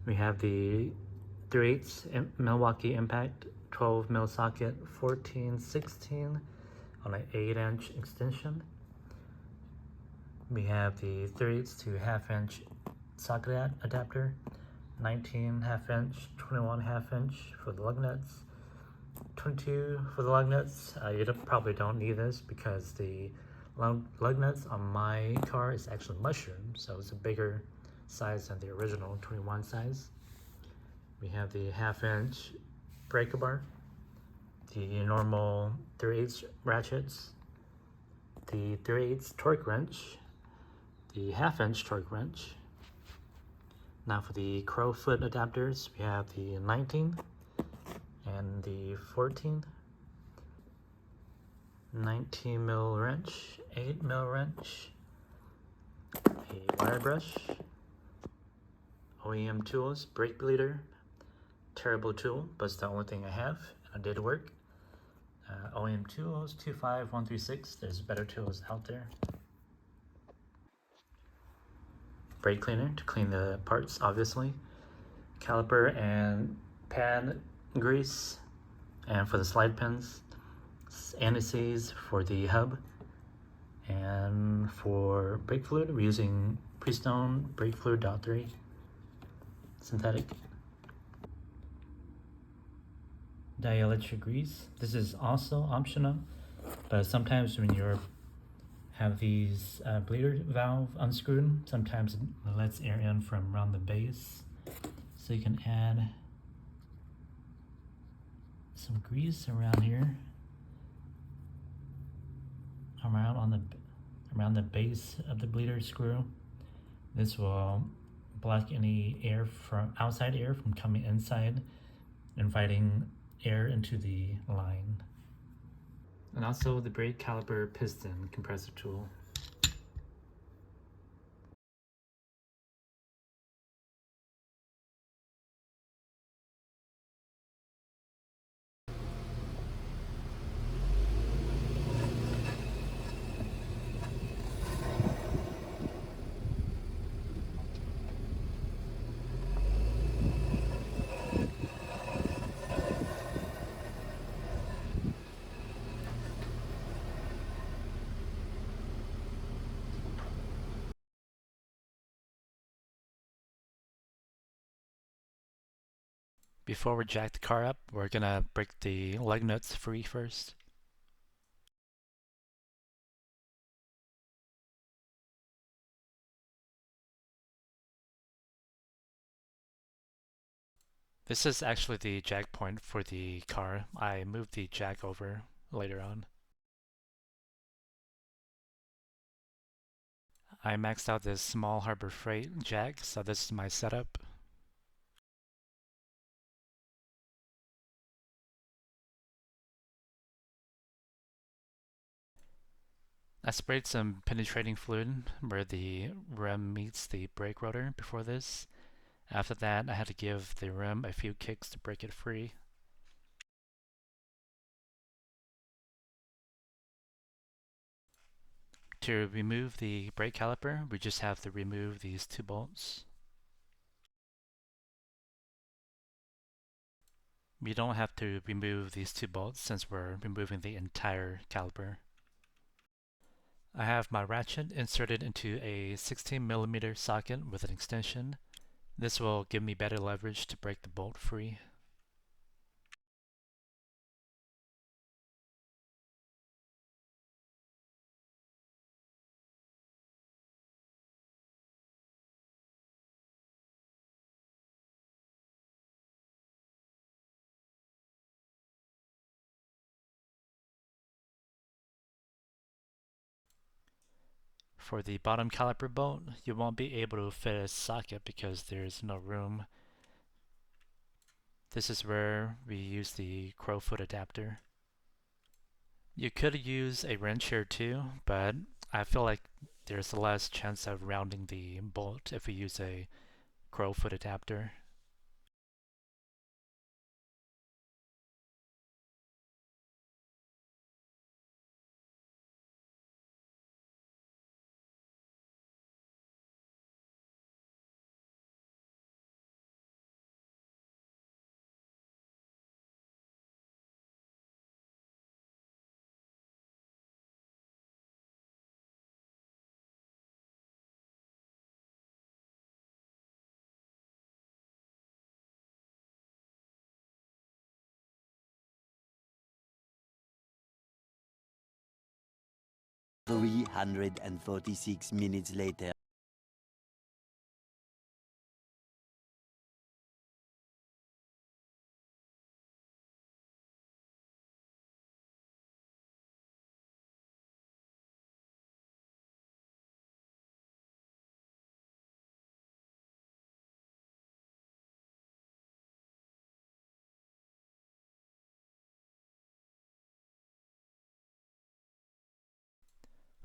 We have the 3/8 Milwaukee Impact 12 mil socket 1416 on an 8-inch extension. We have the 3/8 to 1/2 inch socket adapter, 19 1/2 inch, 21 1/2 inch for the lug nuts, 22 for the lug nuts. You probably don't need this because the lug nuts on my car is actually mushroom, so it's a bigger size than the original 21 size. We have the 1/2 inch breaker bar, the normal 3/8 ratchets, the 3/8 torque wrench, the 1/2 inch torque wrench. Now for the crow foot adapters, we have the 19 and the 14. 19 mil wrench, 8 mil wrench, a wire brush, OEM tools, brake bleeder, terrible tool, but it's the only thing I have, and it did work. OEM tools, 25136, there's better tools out there. Brake cleaner to clean the parts, obviously. Caliper and pad grease, and for the slide pins, anti-seize for the hub, and for brake fluid we're using Prestone brake fluid .3 synthetic. Dielectric grease, this is also optional, but sometimes when you have these bleeder valve unscrewed, sometimes it lets air in from around the base, so you can add some grease around here, around the base of the bleeder screw. This will block any air from outside air from coming inside, inviting air into the line. And also the brake caliper piston compressor tool. Before we jack the car up, we're gonna break the lug nuts free first. This is actually the jack point for the car. I moved the jack over later on. I maxed out this small Harbor Freight jack, so this is my setup. I sprayed some penetrating fluid where the rim meets the brake rotor before this. After that, I had to give the rim a few kicks to break it free. To remove the brake caliper, we just have to remove these two bolts. We don't have to remove these two bolts since we're removing the entire caliper. I have my ratchet inserted into a 16mm socket with an extension. This will give me better leverage to break the bolt free. For the bottom caliper bolt, you won't be able to fit a socket because there's no room. This is where we use the crowfoot adapter. You could use a wrench here too, but I feel like there's less chance of rounding the bolt if we use a crowfoot adapter. 346 minutes later.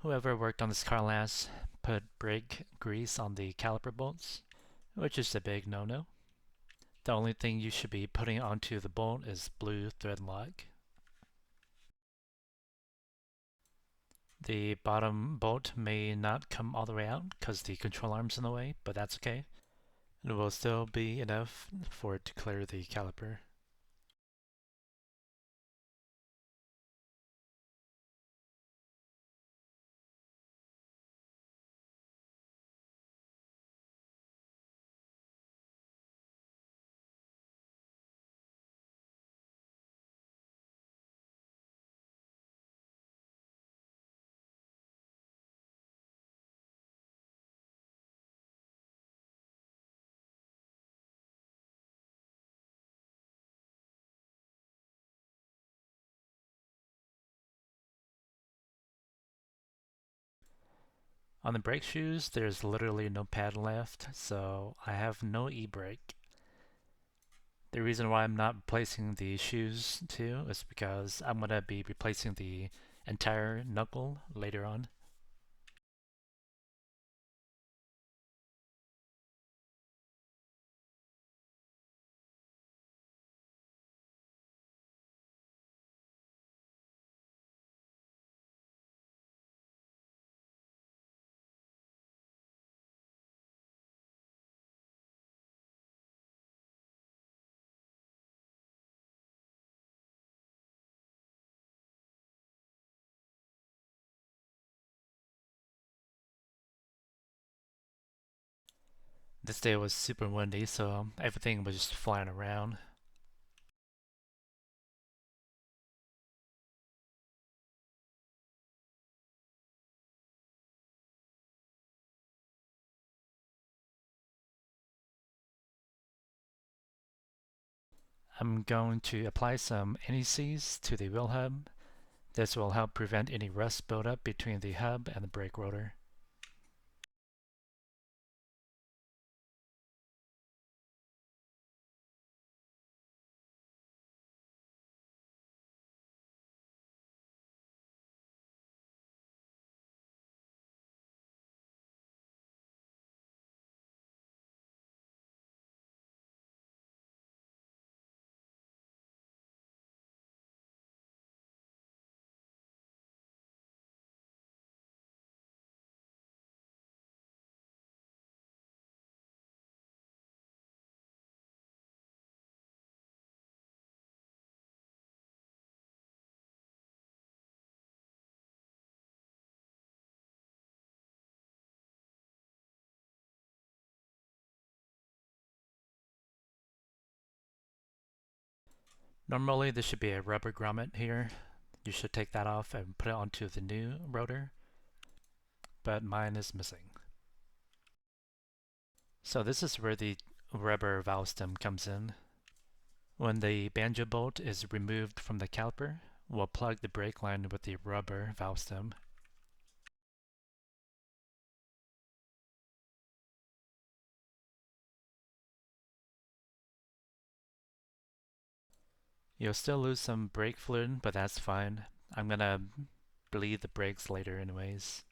Whoever worked on this car last put brake grease on the caliper bolts, which is a big no-no. The only thing you should be putting onto the bolt is blue thread lock. The bottom bolt may not come all the way out because the control arm's in the way, but that's okay. It will still be enough for it to clear the caliper. On the brake shoes, there's literally no pad left, so I have no e-brake. The reason why I'm not replacing the shoes too is because I'm going to be replacing the entire knuckle later on. This day was super windy, so everything was just flying around. I'm going to apply some NECs to the wheel hub. This will help prevent any rust buildup between the hub and the brake rotor. Normally there should be a rubber grommet here. You should take that off and put it onto the new rotor, but mine is missing. So this is where the rubber valve stem comes in. When the banjo bolt is removed from the caliper, we'll plug the brake line with the rubber valve stem. You'll still lose some brake fluid, but that's fine. I'm gonna bleed the brakes later anyways.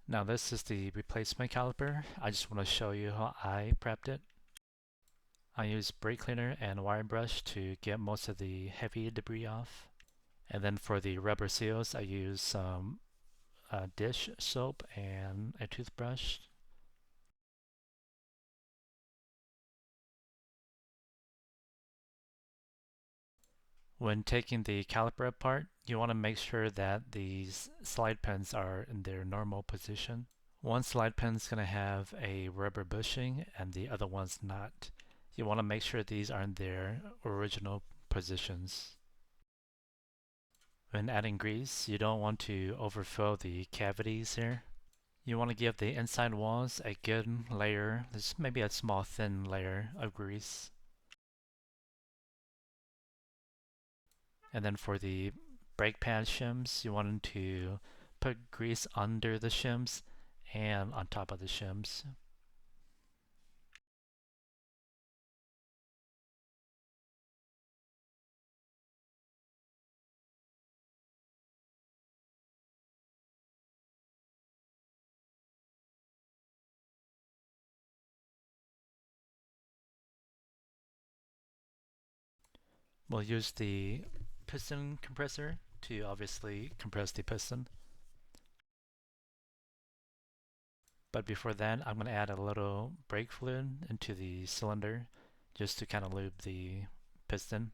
Now this is the replacement caliper. I just want to show you how I prepped it. I use brake cleaner and wire brush to get most of the heavy debris off. And then for the rubber seals, I use some dish soap and a toothbrush. When taking the caliper apart, you want to make sure that these slide pins are in their normal position. One slide pin is going to have a rubber bushing and the other one's not. You want to make sure these are in their original positions. When adding grease, you don't want to overfill the cavities here. You want to give the inside walls a good layer, there's maybe a small thin layer of grease. And then for the brake pad shims, you want to put grease under the shims and on top of the shims. We'll use the piston compressor to obviously compress the piston. But before that, I'm going to add a little brake fluid into the cylinder just to kind of lube the piston.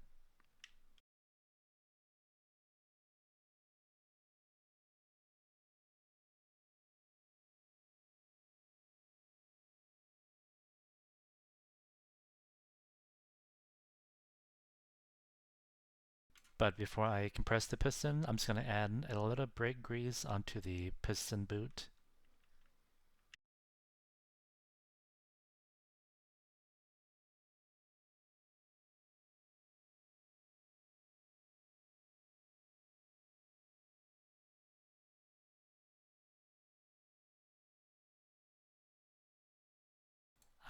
But before I compress the piston, I'm just going to add a little brake grease onto the piston boot.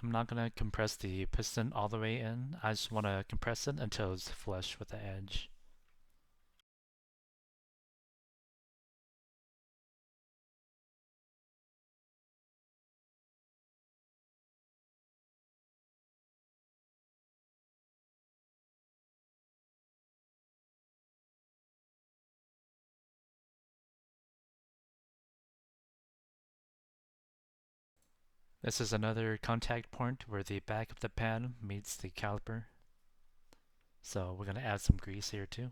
I'm not going to compress the piston all the way in. I just want to compress it until it's flush with the edge. This is another contact point where the back of the pad meets the caliper. So we're going to add some grease here too.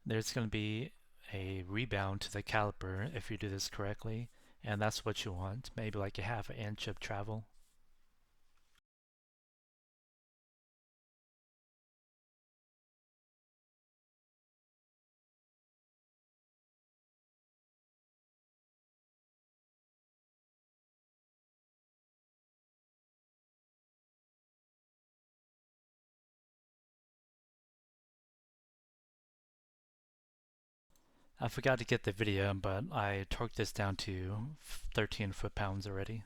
There's going to be a rebound to the caliper if you do this correctly, and that's what you want, maybe like a half an inch of travel. I forgot to get the video, but I torqued this down to 13 foot-pounds already.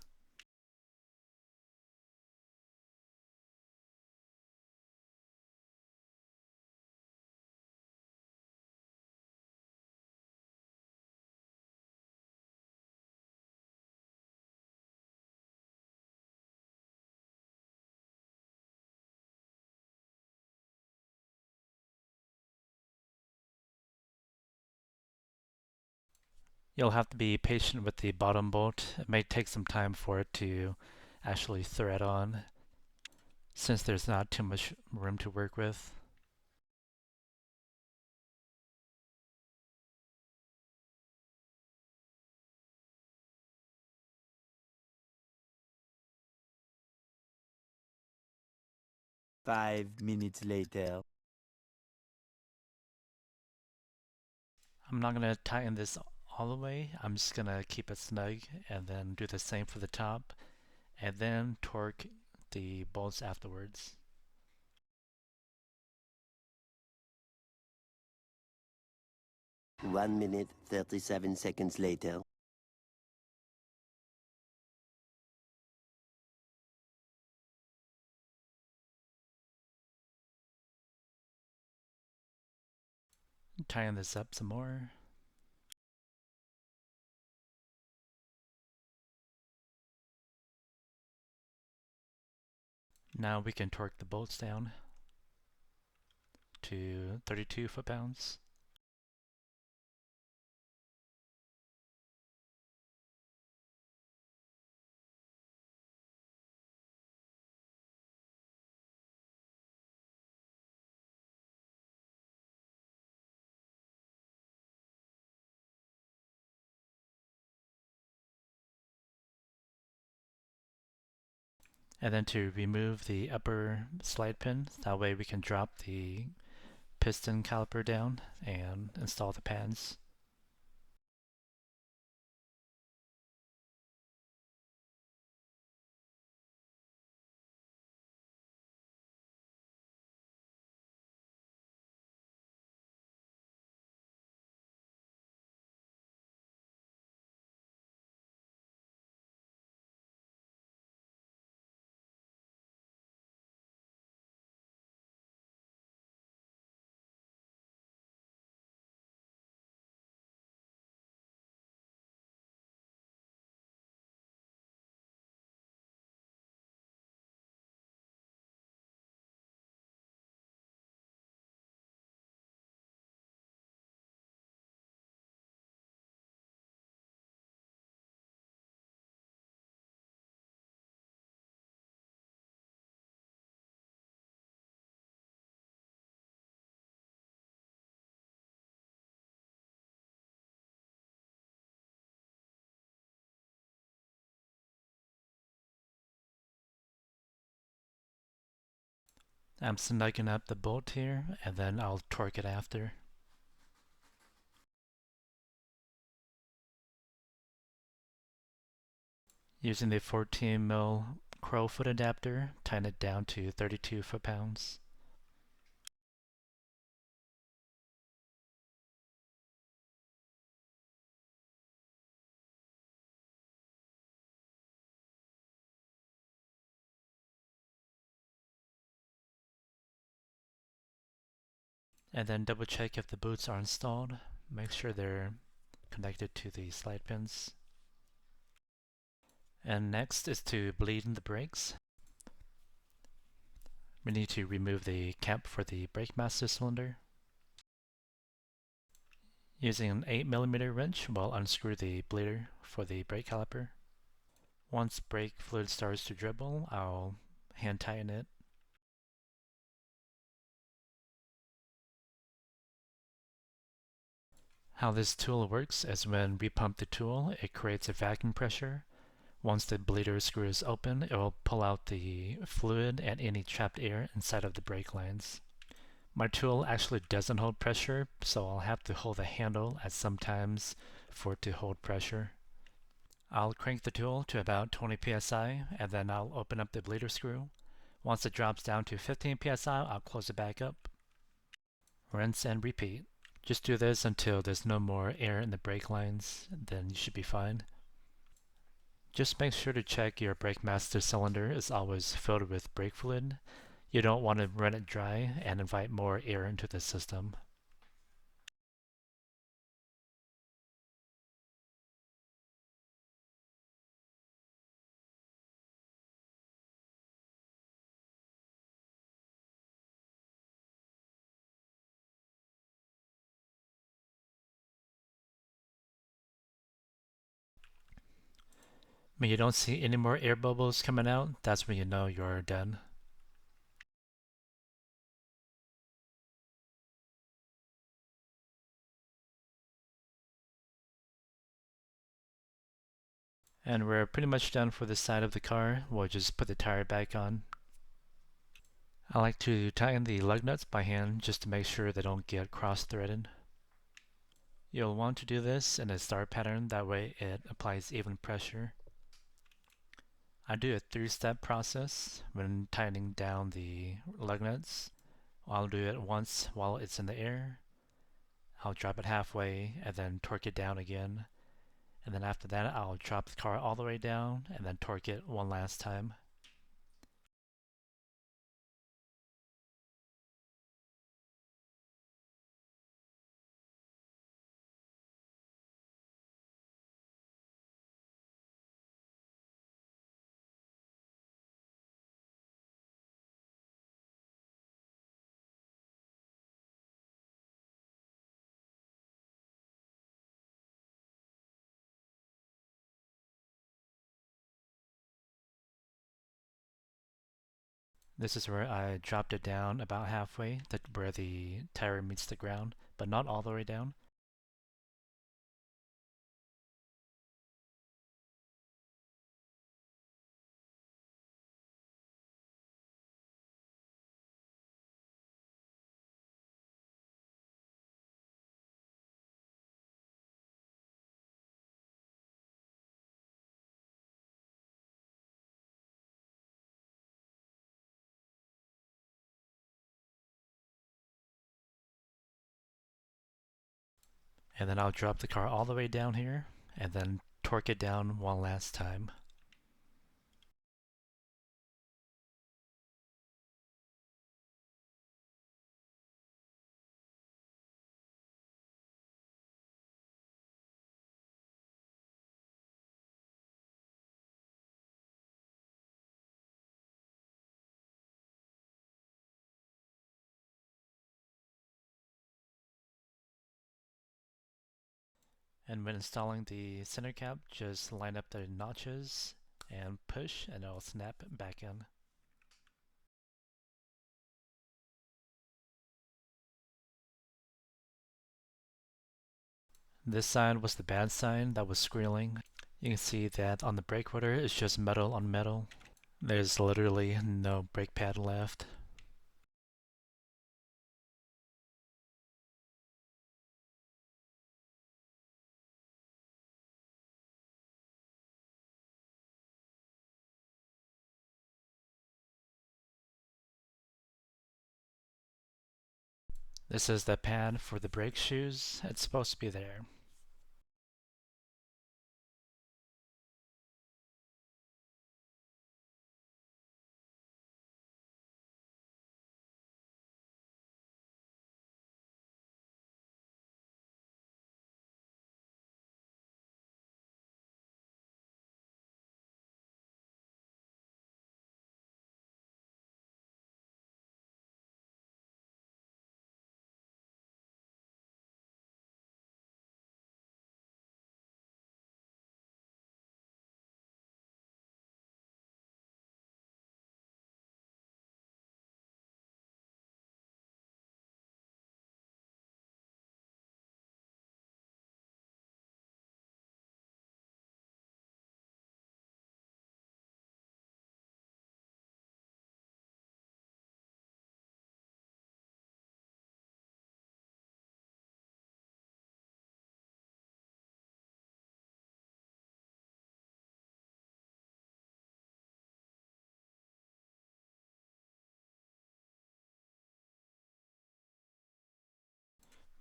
You'll have to be patient with the bottom bolt. It may take some time for it to actually thread on, since there's not too much room to work with. Five minutes later. I'm not going to tighten this all the way. I'm just going to keep it snug and then do the same for the top and then torque the bolts afterwards. 1 minute, 37 seconds later. Tighten this up some more. Now we can torque the bolts down to 32 foot-pounds. And then to remove the upper slide pin, that way we can drop the piston caliper down and install the pads. I'm snugging up the bolt here, and then I'll torque it after. Using the 14mm crow foot adapter, tighten it down to 32 foot-pounds. And then double check if the boots are installed. Make sure they're connected to the slide pins. And next is to bleed in the brakes. We need to remove the cap for the brake master cylinder. Using an 8mm wrench, we'll unscrew the bleeder for the brake caliper. Once brake fluid starts to dribble, I'll hand tighten it. How this tool works is when we pump the tool, it creates a vacuum pressure. Once the bleeder screw is open, it will pull out the fluid and any trapped air inside of the brake lines. My tool actually doesn't hold pressure, so I'll have to hold the handle at some times for it to hold pressure. I'll crank the tool to about 20 psi, and then I'll open up the bleeder screw. Once it drops down to 15 psi, I'll close it back up. Rinse and repeat. Just do this until there's no more air in the brake lines, then you should be fine. Just make sure to check your brake master cylinder is always filled with brake fluid. You don't want to run it dry and invite more air into the system. When you don't see any more air bubbles coming out, that's when you know you're done. And we're pretty much done for this side of the car. We'll just put the tire back on. I like to tighten the lug nuts by hand just to make sure they don't get cross-threaded. You'll want to do this in a star pattern, that way it applies even pressure. I do a 3-step process when tightening down the lug nuts. I'll do it once while it's in the air. I'll drop it halfway and then torque it down again. And then after that, I'll drop the car all the way down and then torque it one last time. This is where I dropped it down about halfway, where the tire meets the ground, but not all the way down. And then I'll drop the car all the way down here and then torque it down one last time. And when installing the center cap, just line up the notches and push and it'll snap back in. This sign was the bad sign that was squealing. You can see that on the brake rotor it's just metal on metal. There's literally no brake pad left. This is the pad for the brake shoes. It's supposed to be there.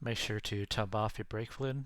Make sure to top off your brake fluid.